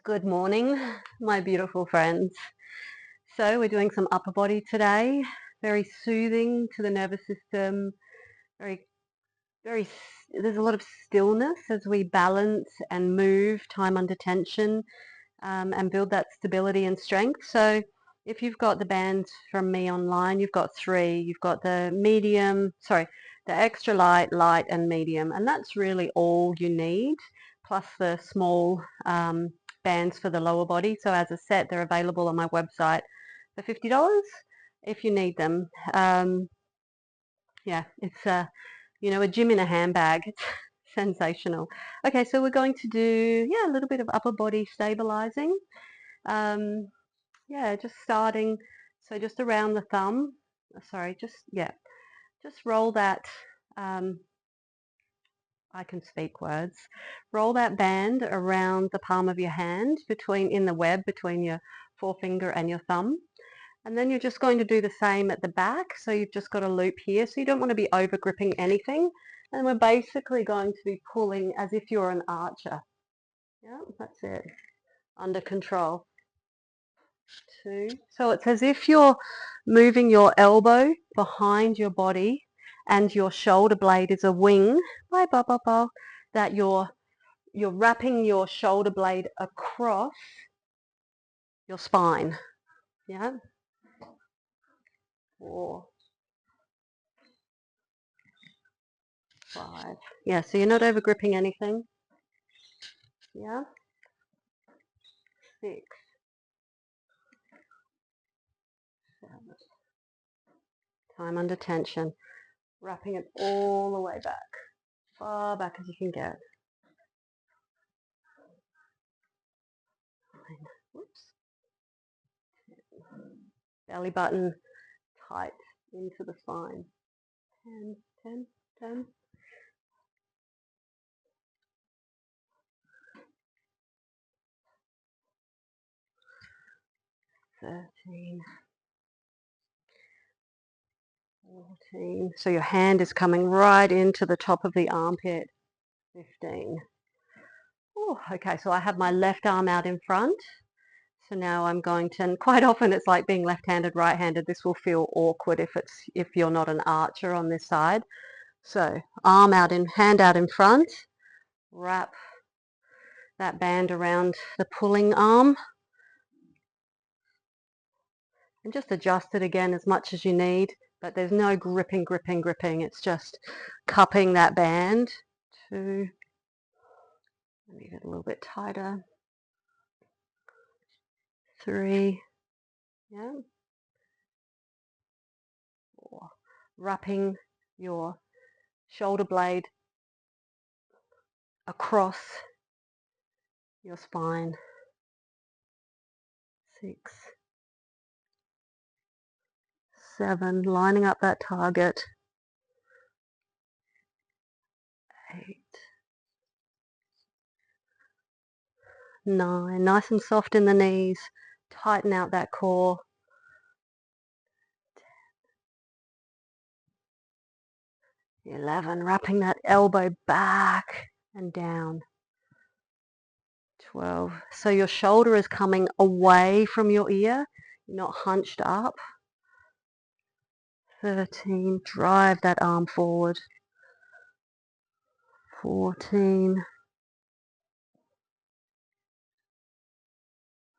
Good morning, my beautiful friends. So we're doing some upper body today. Very soothing to the nervous system. Very, there's a lot of stillness as we balance and move time under tension and build that stability and strength. So if you've got the bands from me online, you've got three. You've got the the extra light, light and medium. And that's really all you need, plus the small bands for the lower body. So as a set, they're available on my website for $50 if you need them. Yeah, it's a gym in a handbag. It's sensational. Okay, so we're going to do a little bit of upper body stabilizing. Yeah, just starting, so just around the thumb. Sorry, just roll that. Um, I can speak words. Roll that band around the palm of your hand in the web between your forefinger and your thumb. And then you're just going to do the same at the back. So you've just got a loop here. So you don't want to be over gripping anything. And we're basically going to be pulling as if you're an archer. Yeah, that's it. Under control. Two. So it's as if you're moving your elbow behind your body and your shoulder blade is a wing. That you're wrapping your shoulder blade across your spine. Yeah. 4, 5. Yeah, so you're not over gripping anything. Yeah. 6, 7. Time under tension. Wrapping it all the way back. Far back as you can get. 9. Whoops. 10. Belly button tight into the spine. 10, 10, 10. 13, 14. So your hand is coming right into the top of the armpit. 15. Oh, okay, so I have my left arm out in front. So now I'm going to, and quite often it's like being left-handed, right-handed. This will feel awkward if you're not an archer on this side. So hand out in front, wrap that band around the pulling arm and just adjust it again as much as you need, but there's no gripping. It's just cupping that band. 2, leave it a little bit tighter. 3, yeah. 4, wrapping your shoulder blade across your spine. 6, 7, lining up that target. 8, 9, nice and soft in the knees. Tighten out that core. 11, wrapping that elbow back and down. 12, so your shoulder is coming away from your ear, you're not hunched up. 13, drive that arm forward. 14,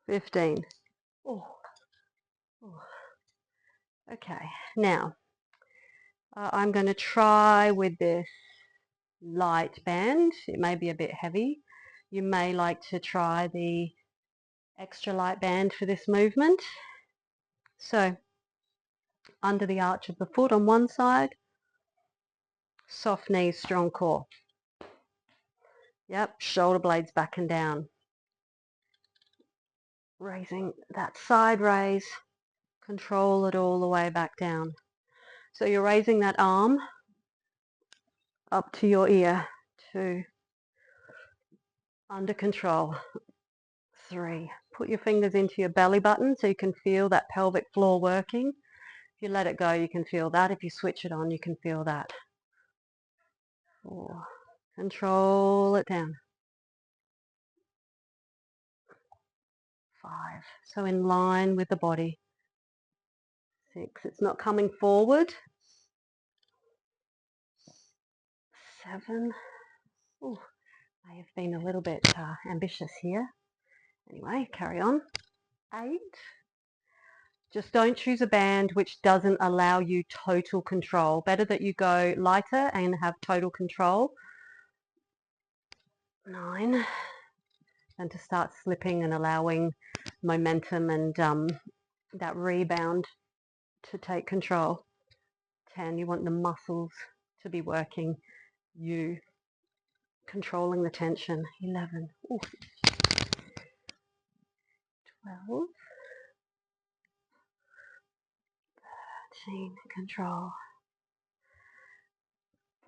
15. Oh. Okay, now I'm going to try with this light band. It may be a bit heavy. You may like to try the extra light band for this movement. So under the arch of the foot on one side, soft knees, strong core. Yep, shoulder blades back and down. Raising that side raise, control it all the way back down. So you're raising that arm up to your ear. 2, under control. 3, put your fingers into your belly button so you can feel that pelvic floor working. If you let it go, you can feel that. If you switch it on, you can feel that. 4, control it down. 5. So in line with the body. 6. It's not coming forward. 7. Oh, I have been a little bit ambitious here. Anyway, carry on. 8. Just don't choose a band which doesn't allow you total control. Better that you go lighter and have total control. 9. And to start slipping and allowing momentum and that rebound to take control. 10. You want the muscles to be working. You controlling the tension. 11. Ooh. 12. 13. Control.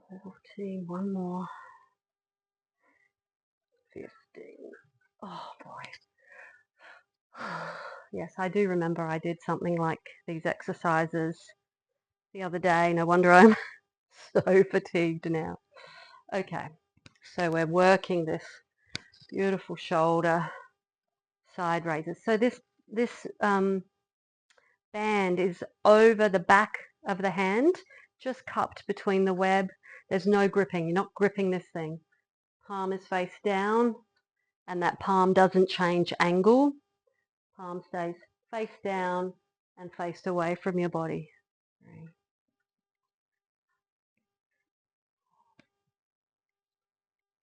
14. One more. 15. Oh boy. Yes, I do remember I did something like these exercises the other day. No wonder I'm so fatigued now. Okay, so we're working this beautiful shoulder side raises. So this band is over the back of the hand, just cupped between the web. There's no gripping. You're not gripping this thing. Palm is face down, and that palm doesn't change angle. Palm stays face down and faced away from your body. 3.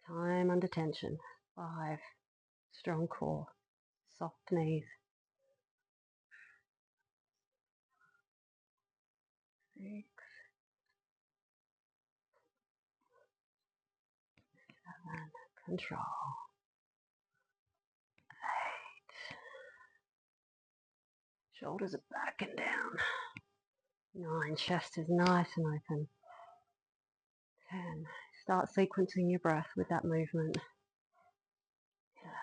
Time under tension. 5. Strong core. Soft knees. 6. 7. Control. 8. Shoulders are back and down. 9. Chest is nice and open. 10. Start sequencing your breath with that movement. 11.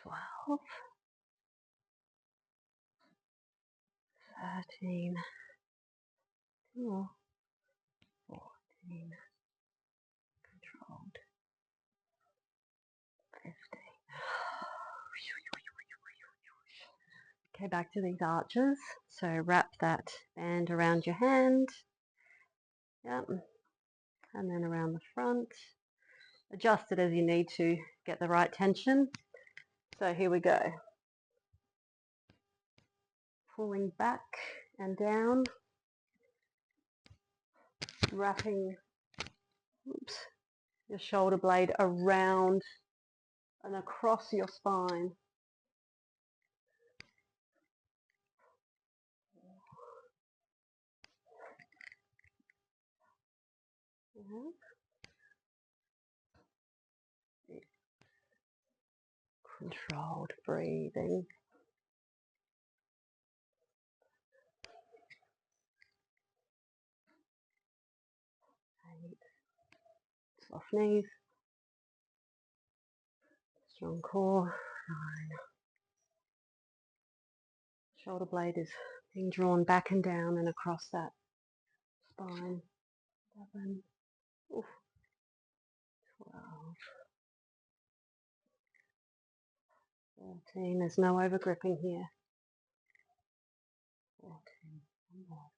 12. 13. 14. Controlled. 15. Okay, back to these arches. So wrap that band around your hand. Yep. And then around the front. Adjust it as you need to get the right tension. So here we go. Pulling back and down. Wrapping your shoulder blade around and across your spine. Controlled breathing. Soft knees. Strong core. 9. Shoulder blade is being drawn back and down and across that spine. 11. Oof. 12. 13. There's no over gripping here. 14. One more.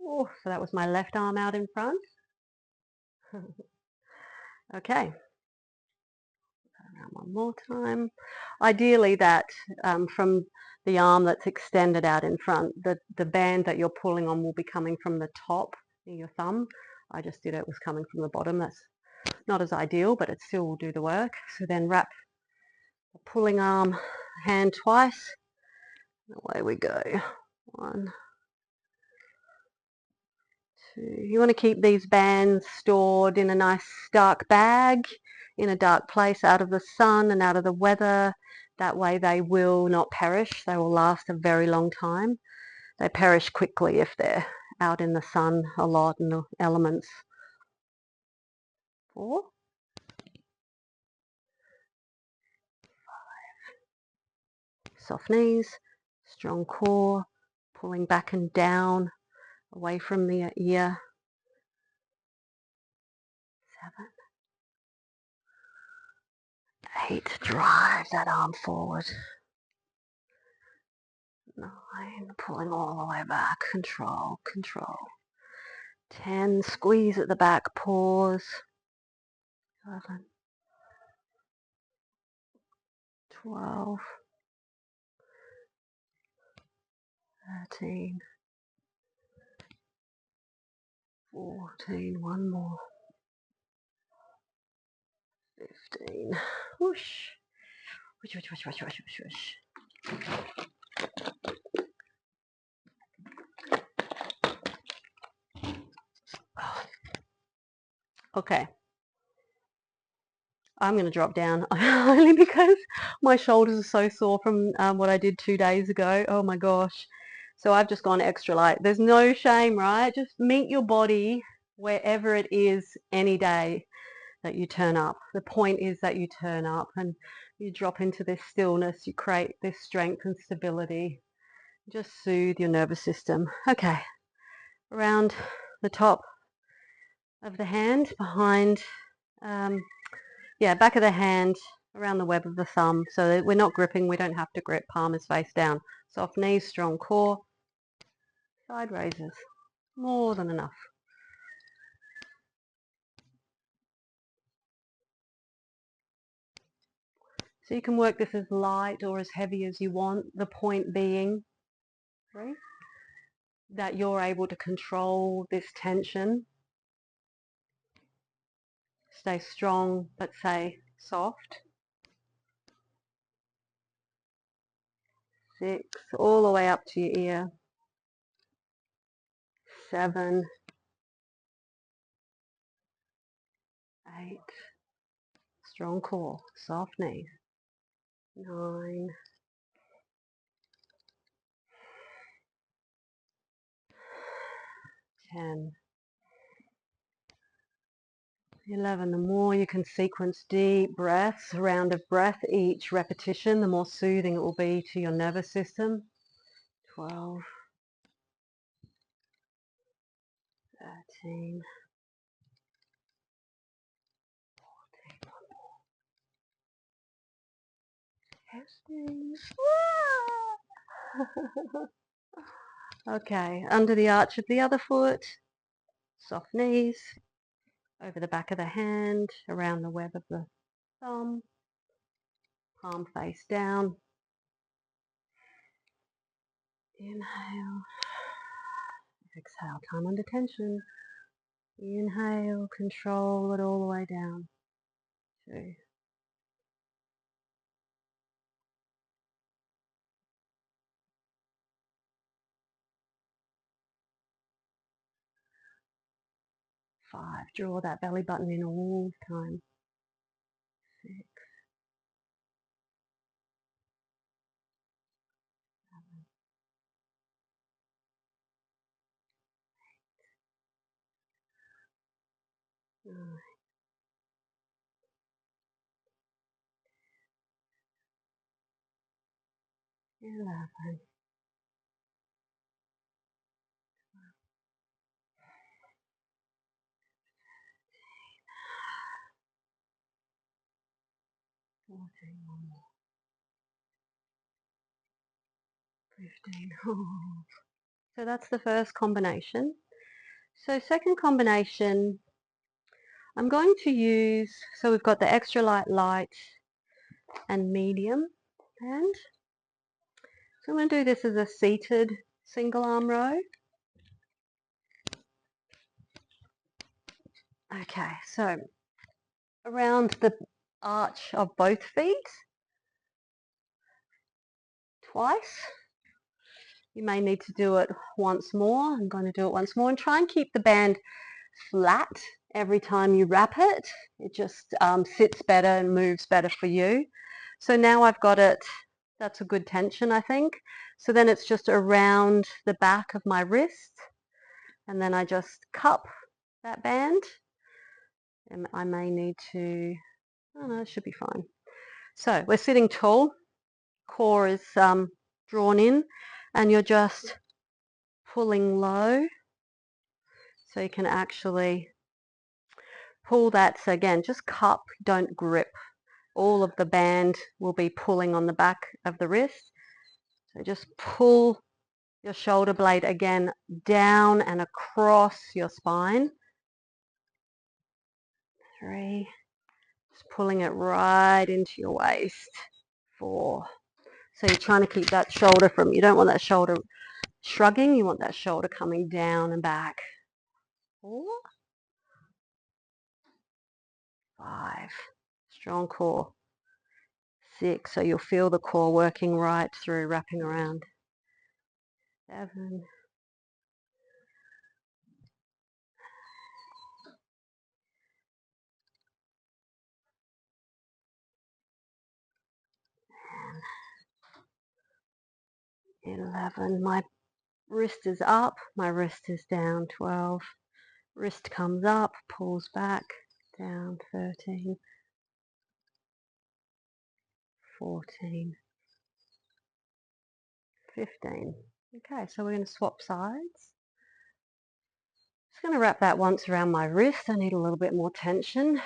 Oh, so that was my left arm out in front. Okay. Around one more time. Ideally that from the arm that's extended out in front, the band that you're pulling on will be coming from the top near your thumb. I just did it was coming from the bottom. That's not as ideal, but it still will do the work. So then wrap the pulling arm hand twice. Away we go. 1, 2. You want to keep these bands stored in a nice dark bag, in a dark place, out of the sun and out of the weather. That way they will not perish. They will last a very long time. They perish quickly if they're out in the sun a lot and the elements. 4. 5. Soft knees, strong core, pulling back and down, away from the ear. 7, 8, drive that arm forward. 9, pulling all the way back, control, control. 10, squeeze at the back, pause. 11, 12, 13, 14, one more. 15, whoosh. Whoosh, whoosh, whoosh, whoosh, whoosh, whoosh. Okay, I'm going to drop down only because my shoulders are so sore from what I did 2 days ago. Oh my gosh. So I've just gone extra light. There's no shame, right? Just meet your body wherever it is any day that you turn up. The point is that you turn up and you drop into this stillness. You create this strength and stability. Just soothe your nervous system. Okay, around the top of the hand, behind, back of the hand, around the web of the thumb, so that we're not gripping. We don't have to grip. Palm is face down. Soft knees, strong core. Side raises. More than enough. So you can work this as light or as heavy as you want. The point being that you're able to control this tension. Stay strong, but stay soft. 6, all the way up to your ear. 7, 8, strong core, soft knees. 9, 10, 11. The more you can sequence deep breaths, a round of breath each repetition, the more soothing it will be to your nervous system. 12, 13, 14, 15. Okay, under the arch of the other foot, soft knees, over the back of the hand, around the web of the thumb, palm face down. Inhale, exhale, time under tension. Inhale, control it all the way down. 2, 5, draw that belly button in all the time. 6, 7, 9, 11, 14, 15. So that's the first combination. So second combination, I'm going to use, so we've got the extra light and medium hand. So I'm going to do this as a seated single arm row. Okay, so around the arch of both feet, twice. You may need to do it once more. I'm going to do it once more and try and keep the band flat every time you wrap it. It just sits better and moves better for you. So now I've got it, that's a good tension, I think. So then it's just around the back of my wrist, and then I just cup that band. And I may need to, oh no, it should be fine. So we're sitting tall, core is drawn in, and you're just pulling low, so you can actually pull that. So again, just cup, don't grip. All of the band will be pulling on the back of the wrist. So just pull your shoulder blade again down and across your spine. 3. Just pulling it right into your waist. 4. So you're trying to keep that shoulder you don't want that shoulder shrugging, you want that shoulder coming down and back. 4. 5. Strong core. 6. So you'll feel the core working right through, wrapping around. 7. 11. My wrist is up, my wrist is down. 12. Wrist comes up, pulls back, down. 13. 14. 15. Okay, so we're going to swap sides. Just going to wrap that once around my wrist. I need a little bit more tension.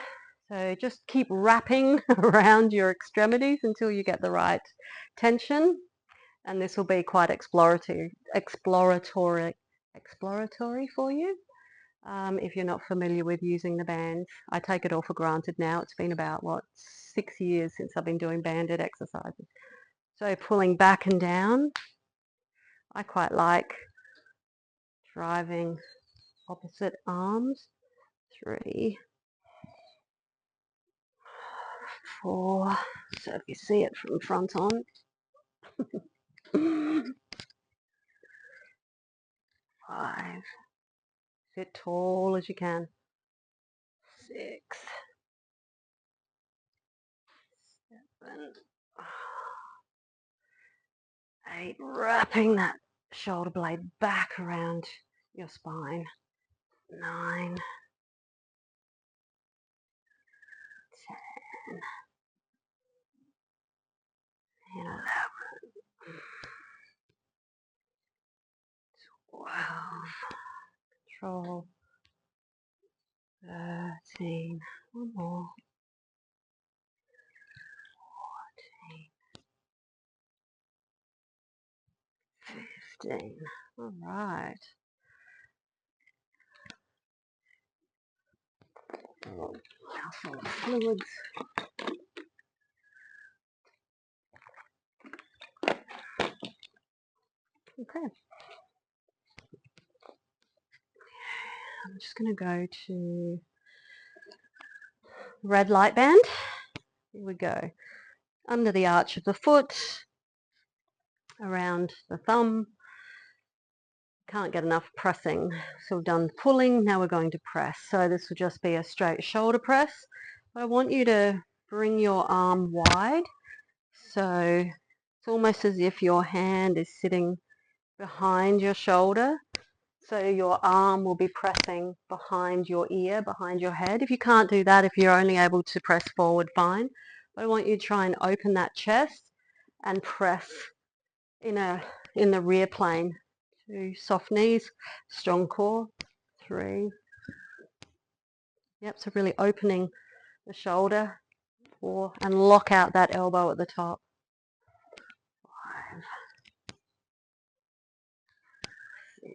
So just keep wrapping around your extremities until you get the right tension. And this will be quite exploratory for you. If you're not familiar with using the bands. I take it all for granted now. It's been about, 6 years since I've been doing banded exercises. So pulling back and down. I quite like driving opposite arms. 3, 4. So if you see it from front on. 5. Sit tall as you can. 6. 7. 8. Wrapping that shoulder blade back around your spine. 9. 10. 11. 12. Control. 13. One more. 14. 15. All right. Mouthful of fluids. Okay. I'm just going to go to red light band. Here we go. Under the arch of the foot, around the thumb. Can't get enough pressing. So we've done pulling, now we're going to press. So this will just be a straight shoulder press. But I want you to bring your arm wide. So it's almost as if your hand is sitting behind your shoulder. So your arm will be pressing behind your ear, behind your head. If you can't do that, if you're only able to press forward, fine. But I want you to try and open that chest and press in the rear plane. 2, soft knees, strong core. 3. Yep, so really opening the shoulder. 4, and lock out that elbow at the top. 5, 6,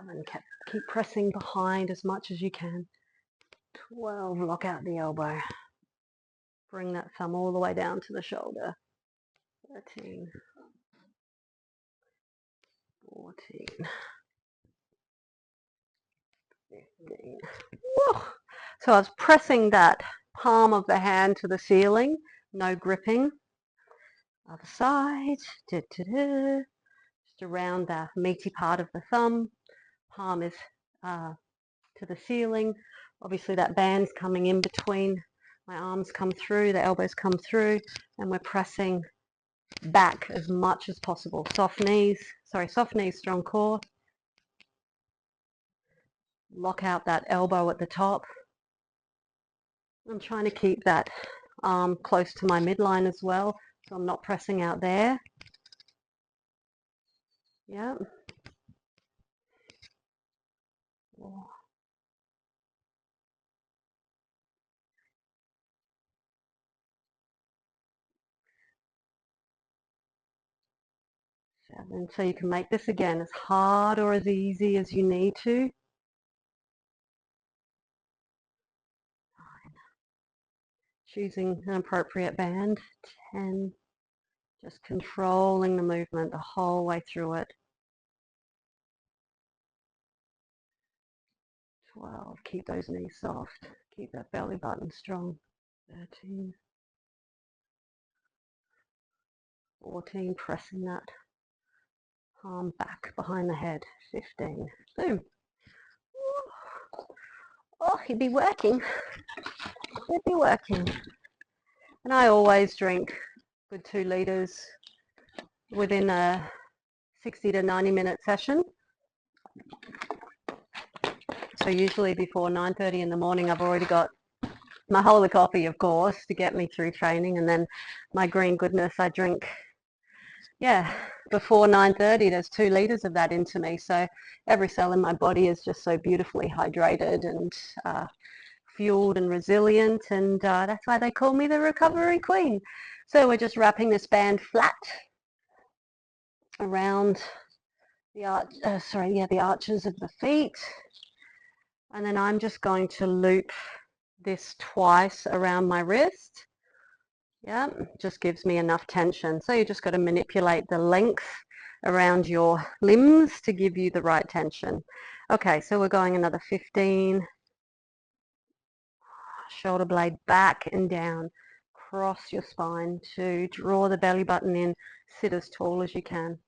7. Keep pressing behind as much as you can. 12, lock out the elbow. Bring that thumb all the way down to the shoulder. 13, 14, 15. Woo! So I was pressing that palm of the hand to the ceiling, no gripping. Other side, just around the meaty part of the thumb. Palm is to the ceiling. Obviously that band's coming in between. My arms come through, the elbows come through, and we're pressing back as much as possible. Soft knees, strong core. lock out that elbow at the top. I'm trying to keep that arm close to my midline as well, so I'm not pressing out there. Yeah. 4, 7. So you can make this again as hard or as easy as you need to. 9. Choosing an appropriate band. 10. Just controlling the movement the whole way through it. 12. Keep those knees soft. Keep that belly button strong. 13. 14. Pressing that arm back behind the head. 15. Boom. Oh, he'd be working. He'd be working. And I always drink good 2 litres within a 60 to 90 minute session. So usually before 9:30 in the morning, I've already got my whole of coffee, of course, to get me through training, and then my green goodness I drink. Yeah, before 9:30, there's 2 litres of that into me. So every cell in my body is just so beautifully hydrated and fueled and resilient, and that's why they call me the recovery queen. So we're just wrapping this band flat around the the arches of the feet, and then I'm just going to loop this twice around my wrist. Yeah, just gives me enough tension. So you just got to manipulate the length around your limbs to give you the right tension. Okay, so we're going another 15. Shoulder blade back and down. Cross your spine to draw the belly button in. Sit as tall as you can.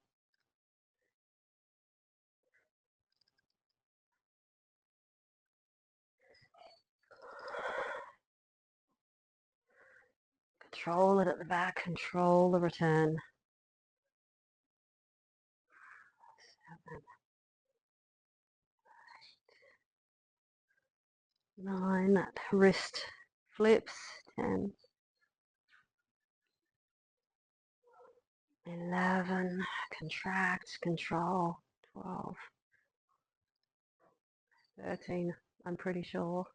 Control it at the back. Control the return. 7, 9. That wrist flips. 10. 11. Contract. Control. 12. 13. I'm pretty sure.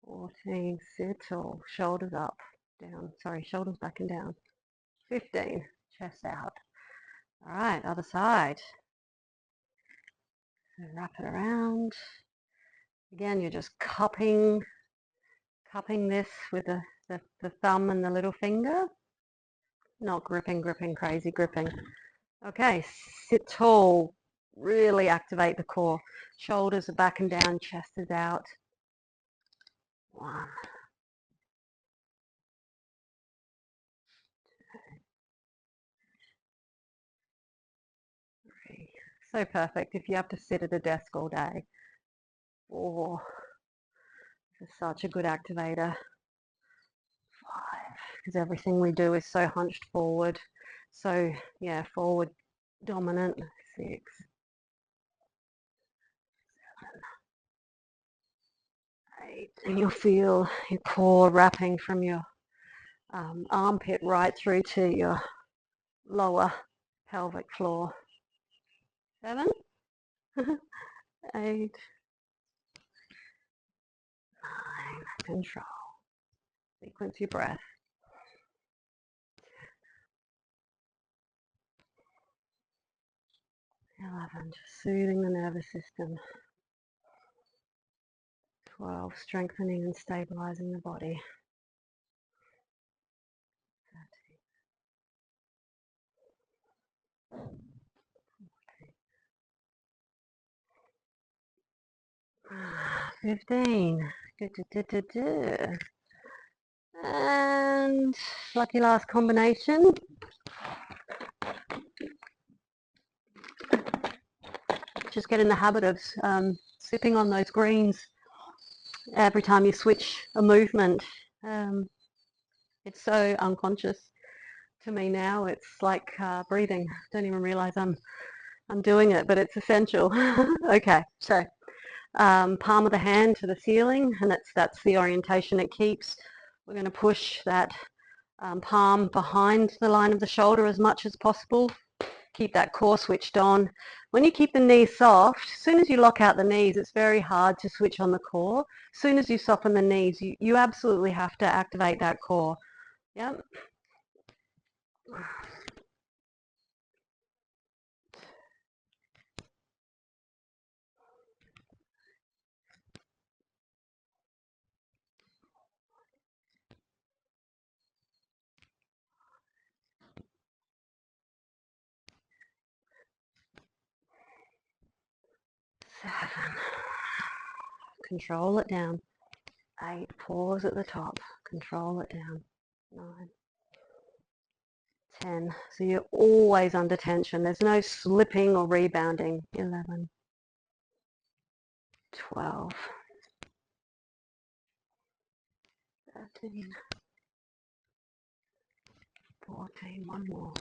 14. Sit tall. Shoulders up. Down. Sorry, shoulders back and down. 15. Chest out. All right, other side. And wrap it around. Again, you're just cupping this with the thumb and the little finger. Not gripping, crazy gripping. Okay, sit tall. Really activate the core. Shoulders are back and down, chest is out. 1. 3. So perfect if you have to sit at a desk all day. 4. This is such a good activator. 5. Because everything we do is so hunched forward. So yeah, forward dominant. 6. 8. And you'll feel your core wrapping from your armpit right through to your lower pelvic floor. 7. 8. 9. Control. Sequence your breath. 11. Just soothing the nervous system. 12. Strengthening and stabilizing the body. 15. And lucky last combination. Just get in the habit of sipping on those greens every time you switch a movement. It's so unconscious to me now. It's like breathing. Don't even realize I'm doing it, but it's essential. Okay, so palm of the hand to the ceiling, and that's the orientation it keeps. We're going to push that palm behind the line of the shoulder as much as possible. Keep that core switched on. When you keep the knees soft, as soon as you lock out the knees, it's very hard to switch on the core. As soon as you soften the knees, you absolutely have to activate that core. Yep. 7. Control it down. 8. Pause at the top. Control it down. 9. 10. So you're always under tension. There's no slipping or rebounding. 11. 12. 13. 14. One more.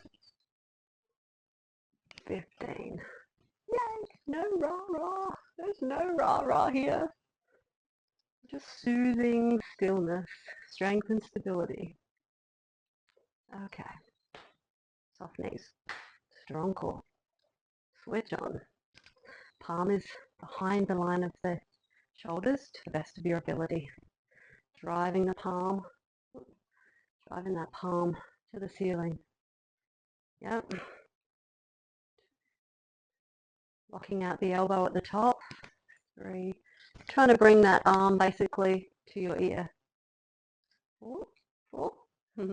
15. Yay! No rah-rah. There's no rah-rah here. Just soothing stillness, strength and stability. Okay. Soft knees. Strong core. Switch on. Palm is behind the line of the shoulders to the best of your ability. Driving that palm to the ceiling. Yep. Locking out the elbow at the top. 3. Trying to bring that arm basically to your ear. 4. 4. 5.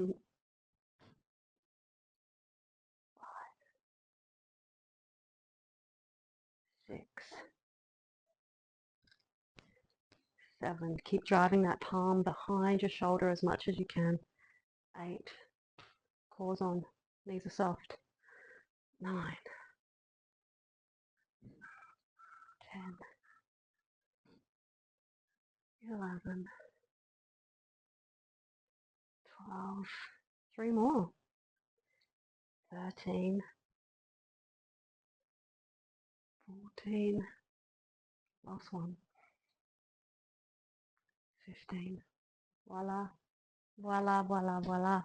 6. 7. Keep driving that palm behind your shoulder as much as you can. 8. Core's on. Knees are soft. 9. 10. 11. 12. 3 more. 13. 14. Last one. 15. Voila. Voila, voila, voila.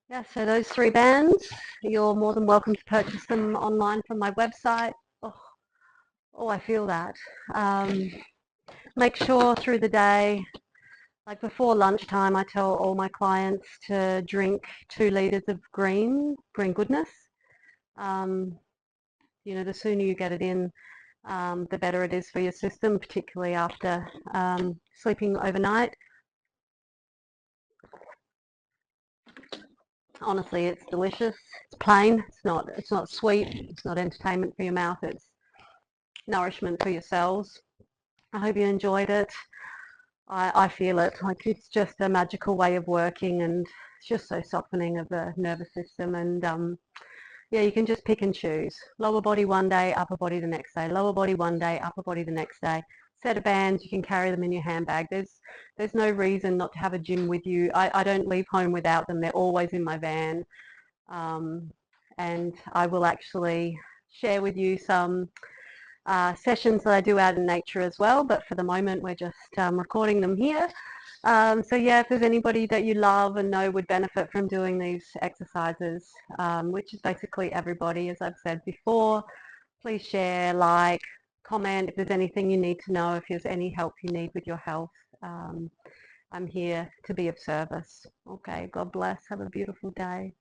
Yeah, so those 3 bands, you're more than welcome to purchase them online from my website. Oh, I feel that. Make sure through the day, like before lunchtime, I tell all my clients to drink 2 liters of green goodness. You know, the sooner you get it in, the better it is for your system, particularly after sleeping overnight. Honestly, it's delicious. It's plain. It's not sweet. It's not entertainment for your mouth. It's nourishment for your cells. I hope you enjoyed it. I feel it. Like it's just a magical way of working, and it's just so softening of the nervous system. And yeah, you can just pick and choose. Lower body one day, upper body the next day. Lower body one day, upper body the next day. Set of bands, you can carry them in your handbag. There's no reason not to have a gym with you. I don't leave home without them. They're always in my van. And I will actually share with you some sessions that I do out in nature as well, but for the moment we're just recording them here. So yeah, if there's anybody that you love and know would benefit from doing these exercises, which is basically everybody, as I've said before, please share, like, comment if there's anything you need to know, if there's any help you need with your health. I'm here to be of service. Okay, God bless. Have a beautiful day.